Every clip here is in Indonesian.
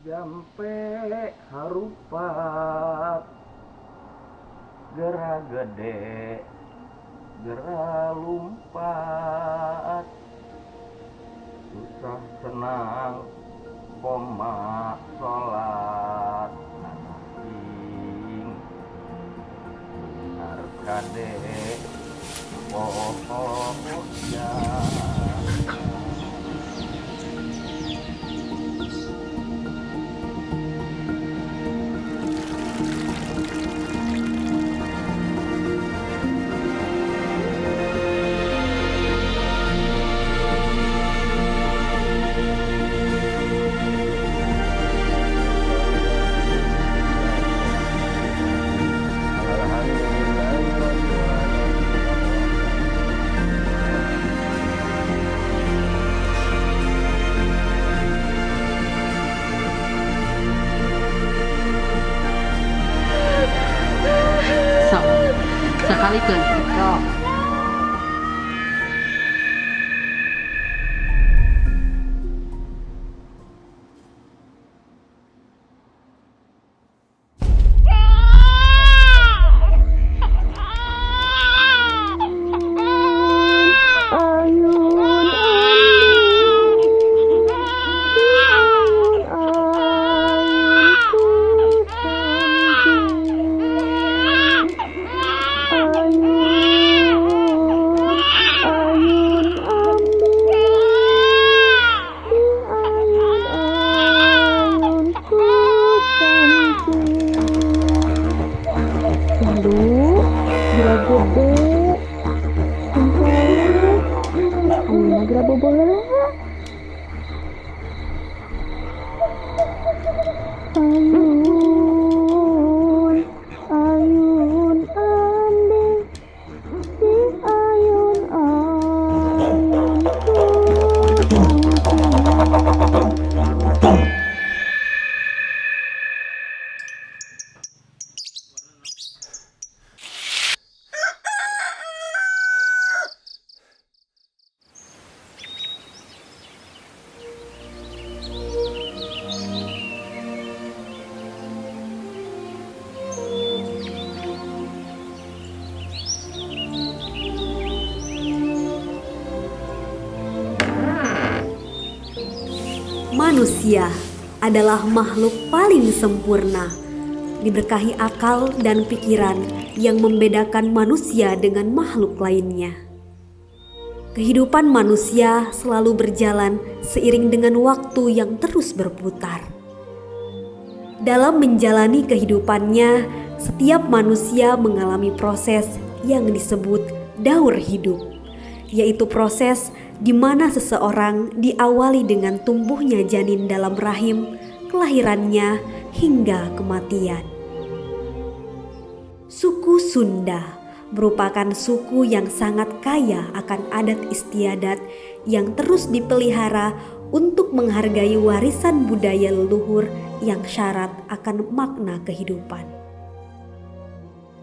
jampe harupat gera gede gera lumpat susah senang koma sholat nanging arkade ya. sekali ke Manusia adalah makhluk paling sempurna, diberkahi akal dan pikiran yang membedakan manusia dengan makhluk lainnya. Kehidupan manusia selalu berjalan seiring dengan waktu yang terus berputar. Dalam menjalani kehidupannya, setiap manusia mengalami proses yang disebut daur hidup, yaitu proses di mana seseorang diawali dengan tumbuhnya janin dalam rahim, kelahirannya, hingga kematian. Suku Sunda merupakan suku yang sangat kaya akan adat istiadat yang terus dipelihara untuk menghargai warisan budaya leluhur yang syarat akan makna kehidupan.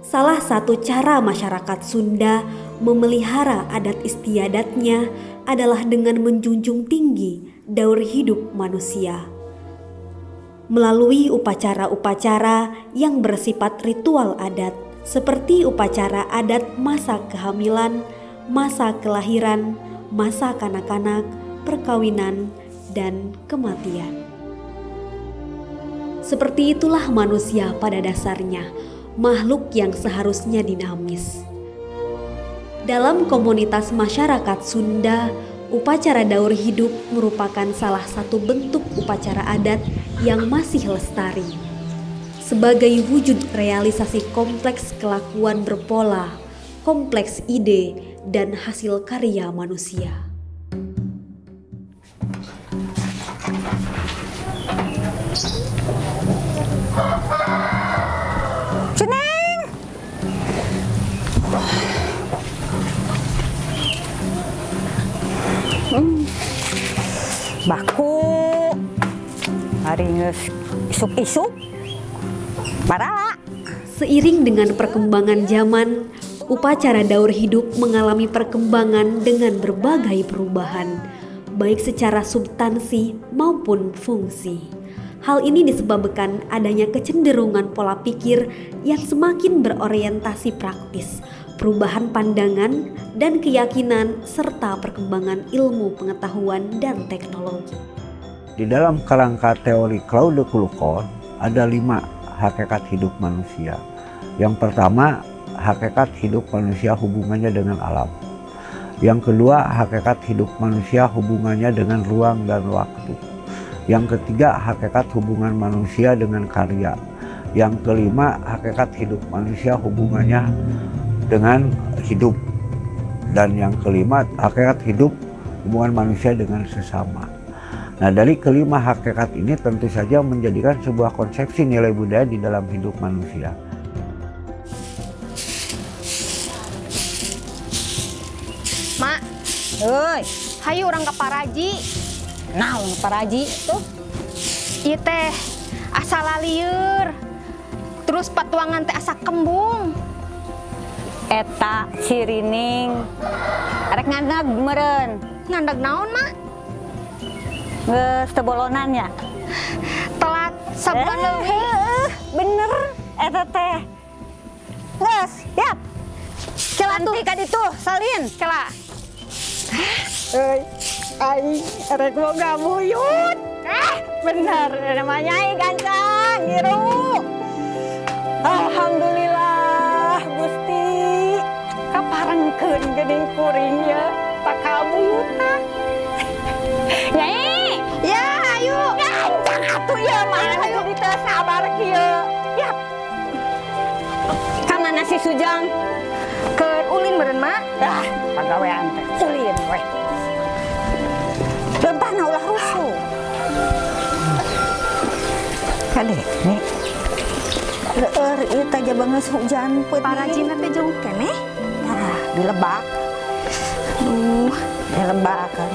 Salah satu cara masyarakat Sunda memelihara adat istiadatnya adalah dengan menjunjung tinggi daur hidup manusia. Melalui upacara-upacara yang bersifat ritual adat seperti upacara adat masa kehamilan, masa kelahiran, masa kanak-kanak, perkawinan, dan kematian. Seperti itulah manusia pada dasarnya, makhluk yang seharusnya dinamis. Dalam komunitas masyarakat Sunda, upacara daur hidup merupakan salah satu bentuk upacara adat yang masih lestari. Sebagai wujud realisasi kompleks kelakuan berpola, kompleks ide, dan hasil karya manusia. Baku hari isuk-isuk barala. Seiring dengan perkembangan zaman, upacara daur hidup mengalami perkembangan dengan berbagai perubahan, baik secara substansi maupun fungsi. Hal ini disebabkan adanya kecenderungan pola pikir yang semakin berorientasi praktis, perubahan pandangan dan keyakinan, serta perkembangan ilmu pengetahuan dan teknologi. Di dalam kerangka teori Claude Coulcon ada 5 hakikat hidup manusia. Yang pertama, hakikat hidup manusia hubungannya dengan alam. Yang kedua, hakikat hidup manusia hubungannya dengan ruang dan waktu. Yang ketiga, hakikat hubungan manusia dengan karya. Yang kelima, hakikat hidup manusia hubungannya dengan hidup. Dan yang kelima, hakikat hidup hubungan manusia dengan sesama. Nah, dari kelima hakikat ini tentu saja menjadikan sebuah konsepsi nilai budaya di dalam hidup manusia. Mak, Hei, hayu orang ke Paraji. naon paraji tuh? Ieu teh asa lalieur. Terus patuangan teh asa kembung. Eta sirining arek ngandag meureun. Ngandag naon, Mak? Geus teu bolonannya. Telat sabulan leuwih. Bener eta teh. Geus, siap. Kela tuh, Nanti ka ditu salin. kela. Aing arek boga buyut. Bener namanya Ai gancang giru. Alhamdulillah Gusti. Kaparengkeun geuning kuring ya tak kabuyutna. Nyai, Ya, ayo. gancang atuh ya mah jadi teu sabar kieu. Yap. Ka mana si Sujang? Ke ulin meureun, Mak. Pagawean teh. Ulin we. Lempahna ulah rusuh. Kade, nih. Leur ieu teh bangeus hujan peuting. Parajina teh jauh keneh. Ah, dilebak. Dilebak kan.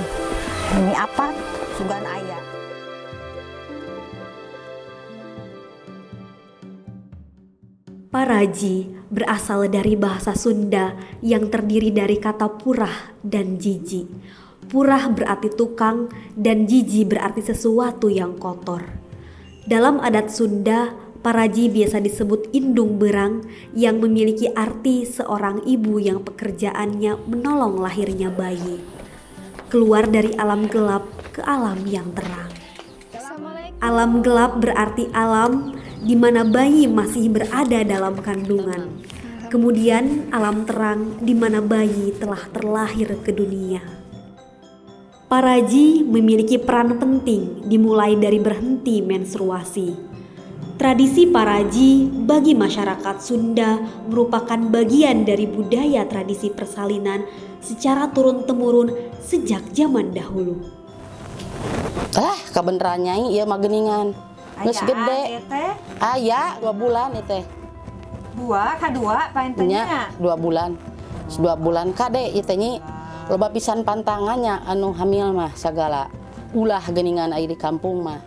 Ini apa? Sugan aya. Paraji berasal dari bahasa Sunda yang terdiri dari kata purah dan jiji. Purah berarti tukang dan jiji berarti sesuatu yang kotor. Dalam adat Sunda, paraji biasa disebut indung berang yang memiliki arti seorang ibu yang pekerjaannya menolong lahirnya bayi. Keluar dari alam gelap ke alam yang terang. Alam gelap berarti alam di mana bayi masih berada dalam kandungan. Kemudian alam terang di mana bayi telah terlahir ke dunia. Paraji memiliki peran penting dimulai dari berhenti menstruasi. Tradisi paraji bagi masyarakat Sunda merupakan bagian dari budaya tradisi persalinan secara turun-temurun sejak zaman dahulu. Kebeneran Nyai ieu mah geuningan. Geus gede. Aya 2 bulan ieu teh. 2 paentenya. Nya 2 bulan. 2 bulan kade ieu teh Nyi. Loba pisan pantangannya anu hamil mah sagala. Ulah geuningan aya di kampung mah.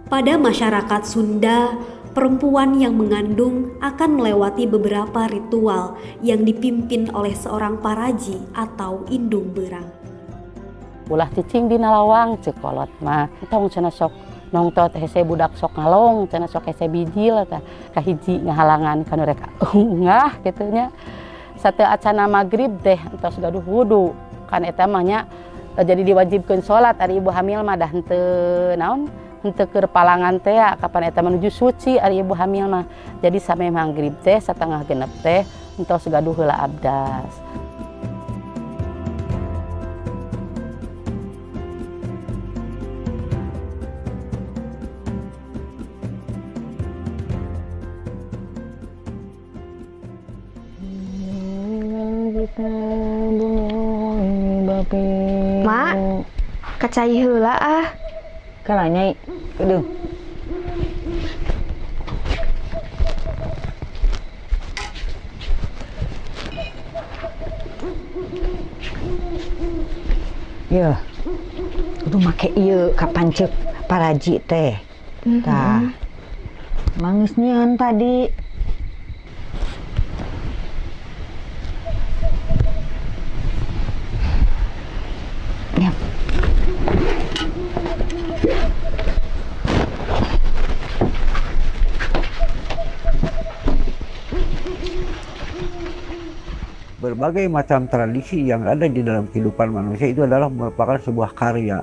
Pada masyarakat Sunda, perempuan yang mengandung akan melewati beberapa ritual yang dipimpin oleh seorang paraji atau indung berang. Ulah cicing dina lawang ceuk kolot mah. Tong cenah sok nongtot hese budak sok ngalong, cenah sok hese bijil tah kahiji ngahalangan kana rek ungah kitu nya. Sateu acana magrib teh entos gaduh wudu. Kan eta mah nya jadi diwajibkeun salat ari ibu hamil mah dah henteu naon? Henteu keur palangan teh kapan eta menuju suci ari ibu hamil mah. Jadi sampe magrib teh satengah genep teh entos gaduh heula abdas. Mak, kacai heula ah. Kalau Nyai, kedeung. Ya, kudu make ieu kapan ceuk paraji teh. Tah. Mangisnyeun tadi. Ya. berbagai macam tradisi yang ada di dalam kehidupan manusia itu adalah merupakan sebuah karya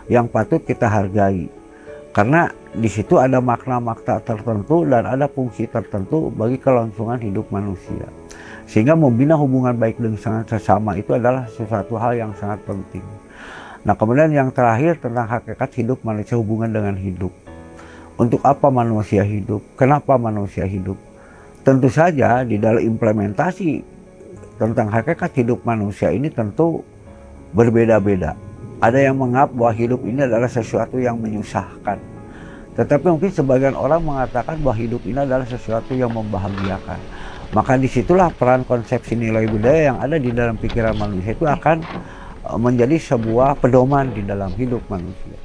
yang patut kita hargai. Karena di situ ada makna-makna tertentu dan ada fungsi tertentu bagi kelangsungan hidup manusia. Sehingga membina hubungan baik dengan sesama itu adalah sesuatu hal yang sangat penting. Nah, kemudian yang terakhir tentang hakikat hidup manusia, hubungan dengan hidup. Untuk apa manusia hidup? Kenapa manusia hidup? Tentu saja di dalam implementasi tentang hakikat hidup manusia ini tentu berbeda-beda. Ada yang menganggap bahwa hidup ini adalah sesuatu yang menyusahkan. Tetapi mungkin sebagian orang mengatakan bahwa hidup ini adalah sesuatu yang membahagiakan. Maka disitulah peran konsepsi nilai budaya yang ada di dalam pikiran manusia itu akan menjadi sebuah pedoman di dalam hidup manusia.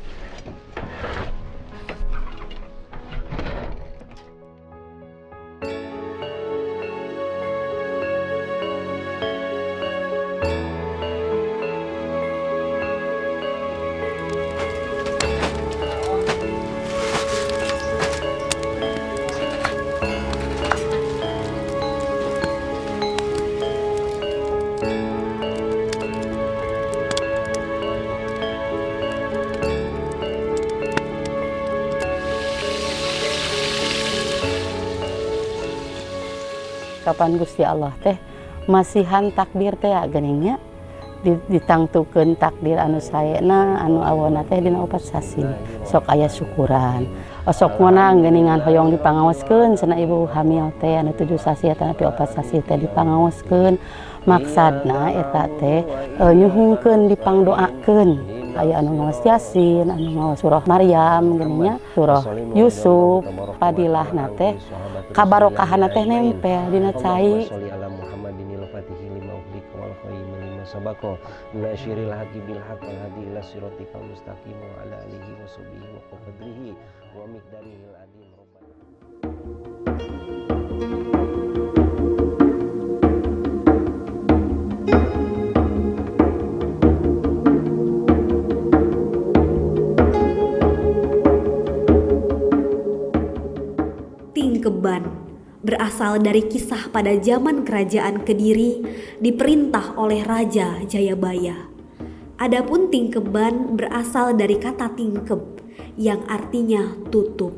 Kapan Gusti Allah teh masihan takdir teh geningnya ditangtukeun takdir anu saena anu awona teh dina 4 sasi sok aya syukuran sok meunang geuningan hoyong dipangaoskeun cenah ibu hamil teh anu 7 sasi eta nepi 4 sasi teh dipangaoskeun maksadna eta teh nyuhungkeun dipangdoakeun aya anu ngaos Yasin anu ngaos surah Maryam geuninnya surah Yusuf padilahna teh kabarokahana teh nempel dina cai. Sabako nasyiril haqi bil haqqil hadi ila siratikal mustaqim wa ala alihi wa sahbihi wa qadrihi wa miqdarihil adim rabbana. Tingkeban berasal dari kisah pada zaman kerajaan Kediri diperintah oleh Raja Jayabaya. Adapun tingkeban berasal dari kata tingkeb yang artinya tutup.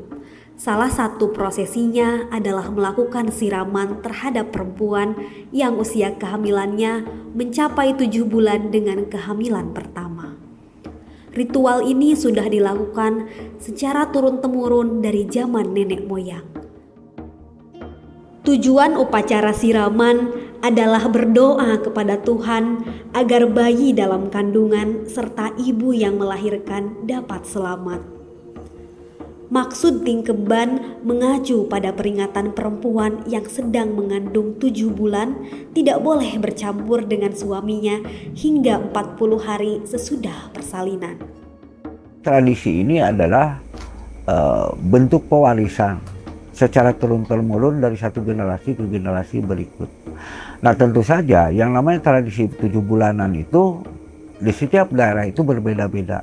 Salah satu prosesinya adalah melakukan siraman terhadap perempuan yang usia kehamilannya mencapai 7 bulan dengan kehamilan pertama. Ritual ini sudah dilakukan secara turun-temurun dari zaman nenek moyang. Tujuan upacara siraman adalah berdoa kepada Tuhan agar bayi dalam kandungan serta ibu yang melahirkan dapat selamat. Maksud tingkeban mengacu pada peringatan perempuan yang sedang mengandung 7 bulan tidak boleh bercampur dengan suaminya hingga 40 hari sesudah persalinan. Tradisi ini adalah bentuk pewarisan secara turun-temurun dari satu generasi ke generasi berikut. Nah, tentu saja yang namanya tradisi 7 bulanan itu di setiap daerah itu berbeda-beda.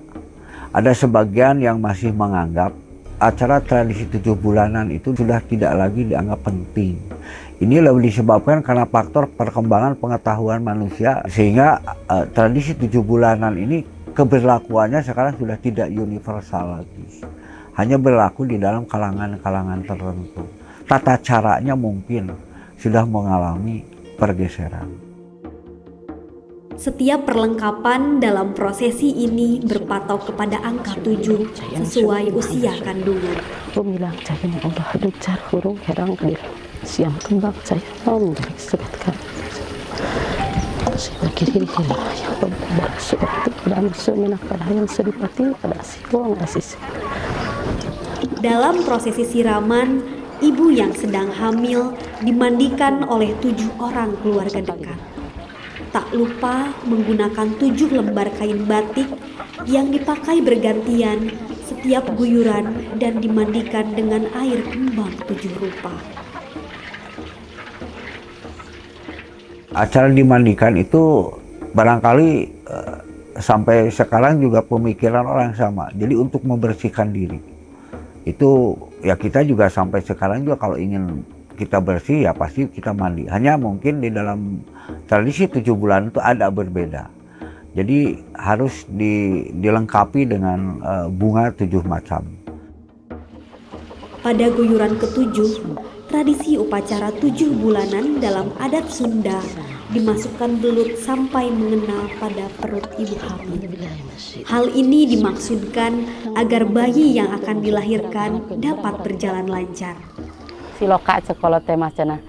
Ada sebagian yang masih menganggap acara tradisi 7 bulanan itu sudah tidak lagi dianggap penting. Ini lebih disebabkan karena faktor perkembangan pengetahuan manusia, sehingga tradisi 7 bulanan ini keberlakuannya sekarang sudah tidak universal lagi. Hanya berlaku di dalam kalangan-kalangan tertentu. Tata caranya mungkin sudah mengalami pergeseran. Setiap perlengkapan dalam prosesi ini berpatok kepada angka 7 sesuai usia kandungan. Bilang cahaya Allah hidup car hurung herang kadir siang kembang cahaya om dari sebutkan saya kiri yang seperti dan semenak pada yang sedipati pada siwang asis. Dalam prosesi siraman, ibu yang sedang hamil dimandikan oleh 7 orang keluarga dekat. Tak lupa menggunakan 7 lembar kain batik yang dipakai bergantian setiap guyuran dan dimandikan dengan air kembang 7 rupa. Acara dimandikan itu barangkali sampai sekarang juga pemikiran orang sama. Jadi untuk membersihkan diri. Itu ya kita juga sampai sekarang juga kalau ingin kita bersih ya pasti kita mandi. Hanya mungkin di dalam tradisi 7 bulan itu ada berbeda. Jadi harus dilengkapi dengan bunga 7 macam. Pada guyuran ke-7, tradisi upacara 7 bulanan dalam adat Sunda dimasukkan belut sampai mengenal pada perut ibu hamil. Hal ini dimaksudkan agar bayi yang akan dilahirkan dapat berjalan lancar. Siloka cekolot teh mas cenah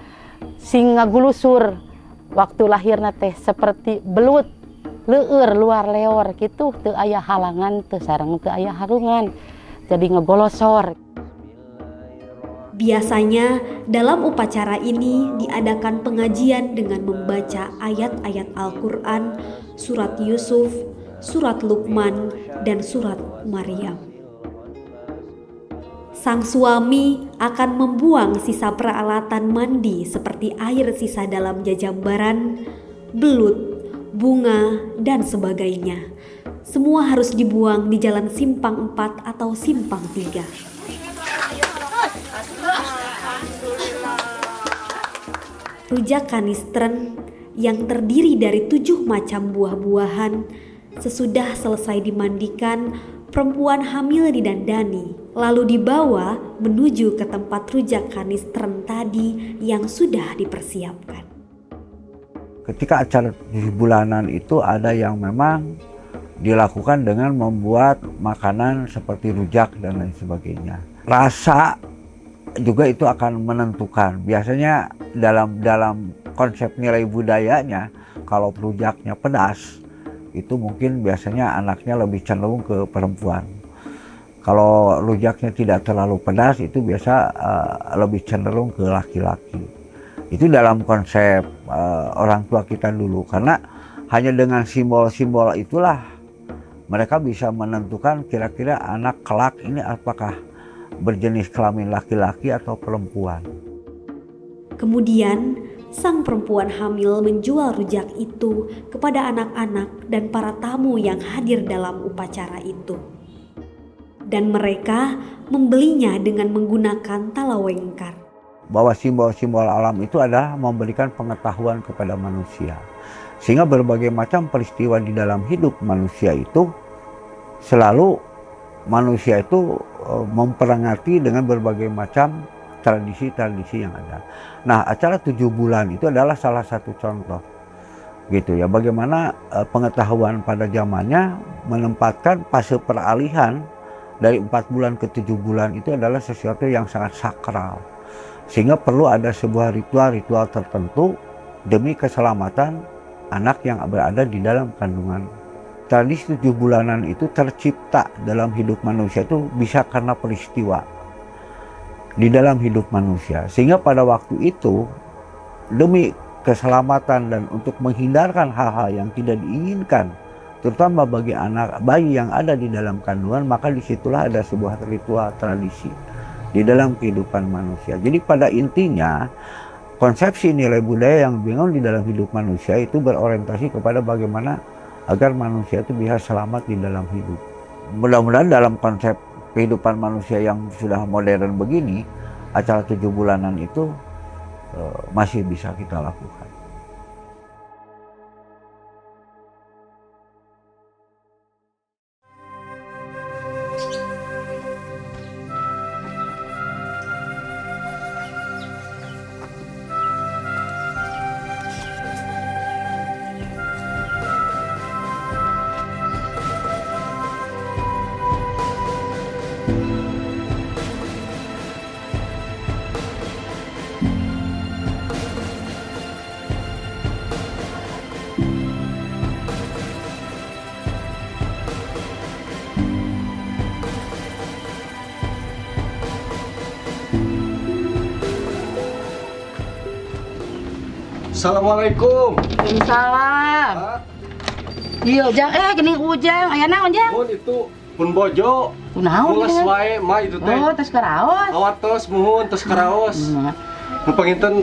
sing ngagulusur waktu lahirna teh seperti belut leueur luar leor gitu, teu aya halangan, teu sareng teu aya harungan, jadi ngegolosor. Biasanya dalam upacara ini diadakan pengajian dengan membaca ayat-ayat Al-Quran, surat Yusuf, surat Luqman, dan surat Maryam. Sang suami akan membuang sisa peralatan mandi seperti air sisa dalam jajambaran, belut, bunga, dan sebagainya. Semua harus dibuang di jalan simpang 4 atau simpang 3. Rujak kanistren yang terdiri dari 7 macam buah-buahan, sesudah selesai dimandikan, perempuan hamil didandani, lalu dibawa menuju ke tempat rujak kanistren tadi yang sudah dipersiapkan. Ketika acara 7 bulanan itu ada yang memang dilakukan dengan membuat makanan seperti rujak dan lain sebagainya. Rasa juga itu akan menentukan. Biasanya dalam konsep nilai budayanya, kalau rujaknya pedas, itu mungkin biasanya anaknya lebih cenderung ke perempuan. Kalau rujaknya tidak terlalu pedas, itu biasa lebih cenderung ke laki-laki. Itu dalam konsep orang tua kita dulu, karena hanya dengan simbol-simbol itulah mereka bisa menentukan kira-kira anak kelak ini apakah berjenis kelamin laki-laki atau perempuan. Kemudian sang perempuan hamil menjual rujak itu kepada anak-anak dan para tamu yang hadir dalam upacara itu. Dan mereka membelinya dengan menggunakan talawengkar. Bahwa simbol-simbol alam itu adalah memberikan pengetahuan kepada manusia. Sehingga berbagai macam peristiwa di dalam hidup manusia itu selalu manusia itu memperingati dengan berbagai macam tradisi-tradisi yang ada. Nah, acara 7 bulan itu adalah salah satu contoh. Gitu ya, bagaimana pengetahuan pada zamannya menempatkan fase peralihan dari 4 bulan ke 7 bulan itu adalah sesuatu yang sangat sakral. Sehingga perlu ada sebuah ritual-ritual tertentu demi keselamatan anak yang berada di dalam kandungan. Tradisi 7 bulanan itu tercipta dalam hidup manusia itu bisa karena peristiwa di dalam hidup manusia. Sehingga pada waktu itu demi keselamatan dan untuk menghindarkan hal-hal yang tidak diinginkan, terutama bagi anak bayi yang ada di dalam kandungan, maka disitulah ada sebuah ritual tradisi di dalam kehidupan manusia. Jadi pada intinya konsepsi nilai budaya yang bingung di dalam hidup manusia itu berorientasi kepada bagaimana agar manusia itu bisa selamat di dalam hidup. Mudah-mudahan dalam konsep kehidupan manusia yang sudah modern begini, acara 7 bulanan itu masih bisa kita lakukan. Assalamualaikum. Waalaikumsalam. Iya, Ujang. Gini Ujang. Aya naon, Jang? Mun itu pun bojo. Kunaon? Mules wae mah itu teh. Oh, tos karaos. Awat tos muhun tos karaos. Nu panginten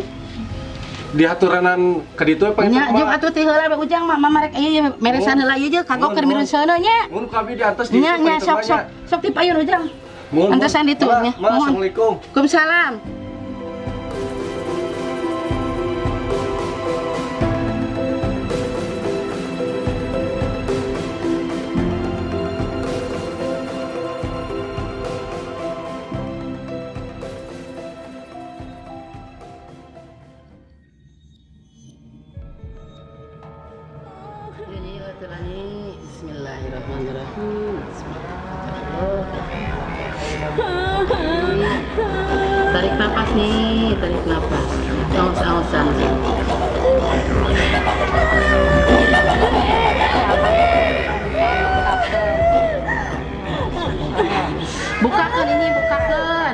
diaturanan ka ditu panginten. Nya, jeung atuh teh heula be Ujang mah marek ieu meresan heula ieu jeung kagok keur mireun sono nya. Mun kami di atas di. Nya, sok dipayun Ujang. Antosan ditu nya. Assalamualaikum. Waalaikumsalam. nih, tarik nafas. Aus-ausan. Bukakan ini, bukakan.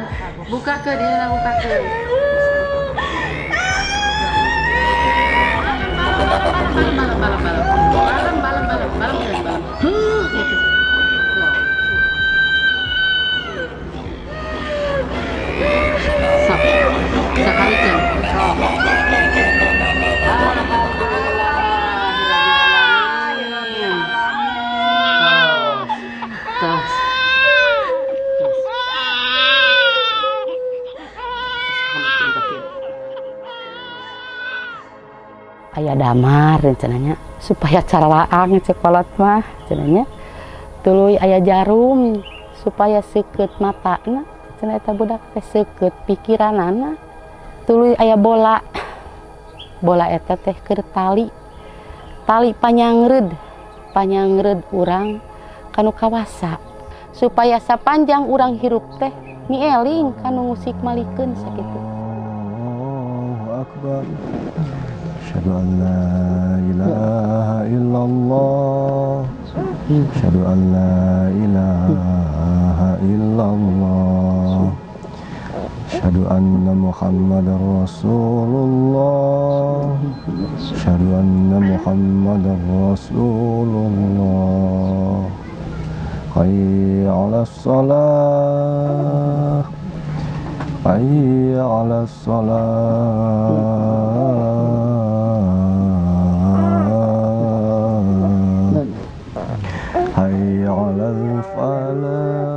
Bukakan dia, bukakan. Balam. Gitu. Sok. Sekalikan. Aya damar rencananya supaya caralaang cekolot mah cenanya tuluy aya jarum supaya seukeut matana cenah eta budak teh seukeut pikiranana tuluy aya bola eta teh keur tali panyangreud urang kanu kawasa supaya sapanjang urang hirup teh nieling kanu musik malikeun sakitu. Allahu Akbar. Asyhadu an la ilaha illallah. Asyhadu an la ilaha illallah. Asyhadu anna Muhammadar Rasulullah. Asyhadu anna Muhammadar Rasulullah. Hayya 'alas shalah. Hayya 'alas shalah. Hayya 'alal falah.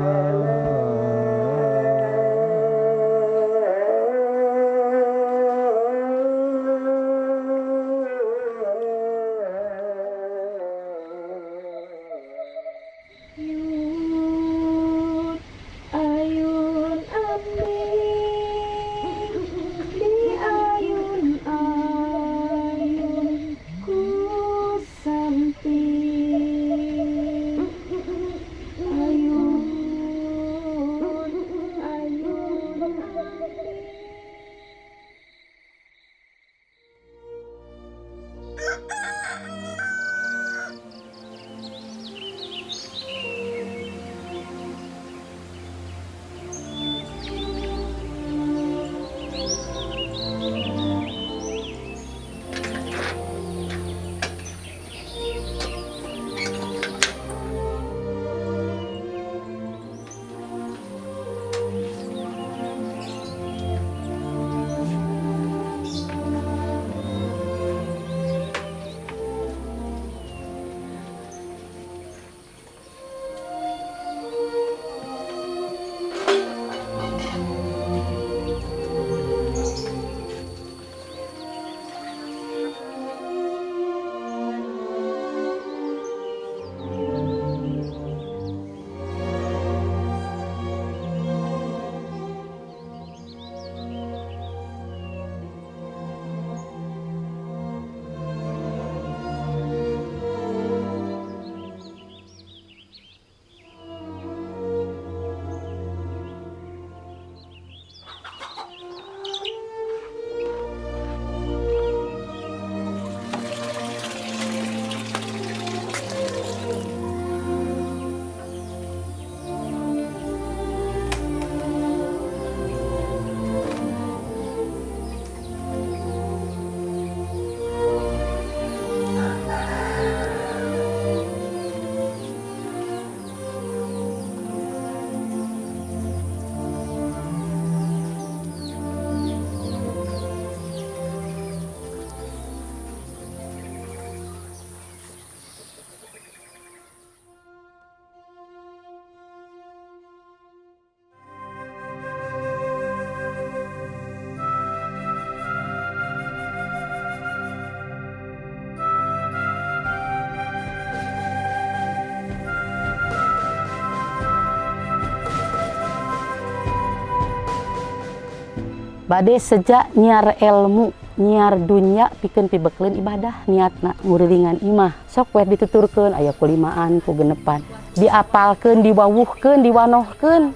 Bade sejak nyiar ilmu, nyiar dunya pikeun pibekleun ibadah niatna nguringan imah. Sok we dituturkeun aya kulimaan ku genepan. Diapalkeun, diwawuhkeun, diwanohkeun.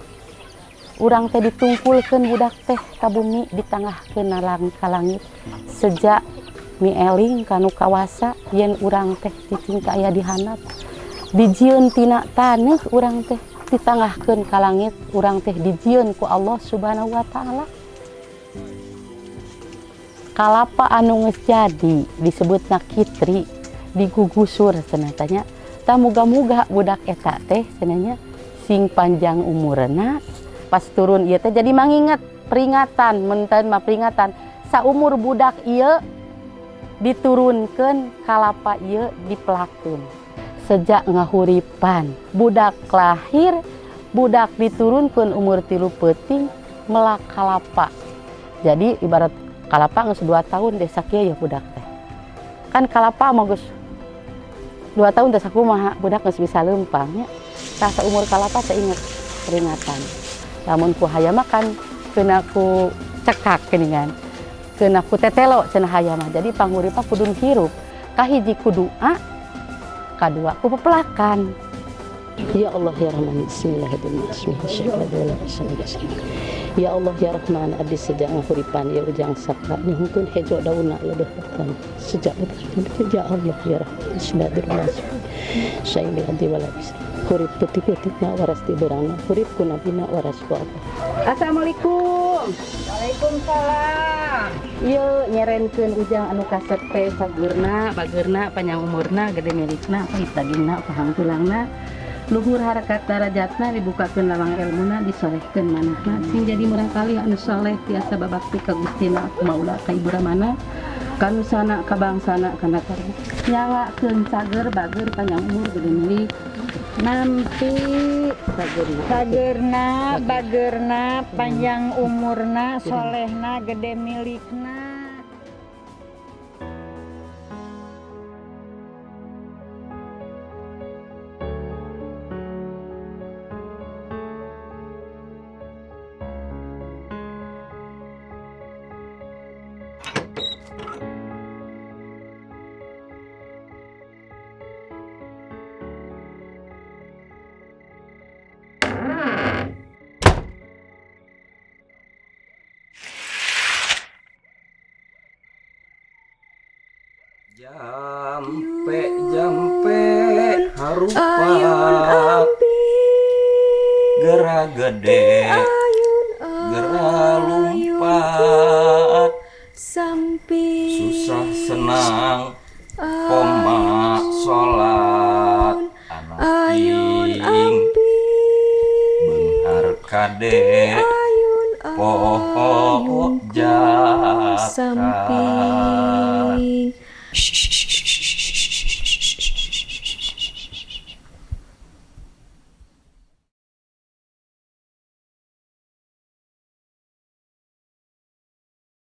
urang teh ditungkulkeun budak teh ka bumi ditangahkeun ka langit sejak mieling kanu kawasa yen urang teh cicing aya di handap dijieun tina taneuh urang teh ditangahkeun ka langit urang teh dijieun ku Allah Subhanahu wa taala. Kalapa anu geus jadi disebutna kitri digugusur cenah tanya tah muga-muga budak eta teh cenanya sing panjang umurna pas turun ieu teh jadi manginget peringatan menten mah peringatan saumur budak ieu diturunkeun kalapa ieu dipelakeun sejak ngahuripan budak lahir budak diturunkeun umur 3 peuting melak kalapa. Jadi ibarat kalapa geus 2 tahun deh sakieu ya budak teh. Kan kalapa mah geus 2 tahun teh sakumaha budak geus bisa leumpang nya. Tah saumur kalapa teh inget peringatan. Lamun ku hayam mah kan keuna ku cekak geuningan. Keuna ku tetelo cenah hayam mah. Jadi panguripa kudu hirup. Kahiji ku doa, kadua ku pepelakan. Ya Allah ya Rahman bismillahirrahmanirrahim. Ya Allah ya Rahman abdi sejak ngahuripan ya ujang sakra nyungkeun hejo daunna leueuh datang sejak ya Allah ya Rahman bismillahirrahmanirrahim. Sayyid anti wala bisa hurip peutik-peutikna waras ti beurangna hurip ku nabina waras ku Allah. Assalamualaikum. Waalaikumsalam. Ieu nyerenkeun ujang anu kasep teh sageurna bageurna panjang umurna gede milikna pahit dagingna pahang tulangna luhur harakat darajatna dibukakeun lawang ilmuna disolehkeun manahna sing jadi murangkali anu saleh tiasa babakti ka Gustina Maula ka Ibu Ramana kanusana ka bangsana kana karbu nyalakeun sager bager panjang umur gede milik nampi sageurna bageurna panjang umurna solehna gede milikna. Jampe harupat gera gede gera lumpat susah senang koma salat anak ing beunghar kade poho jaka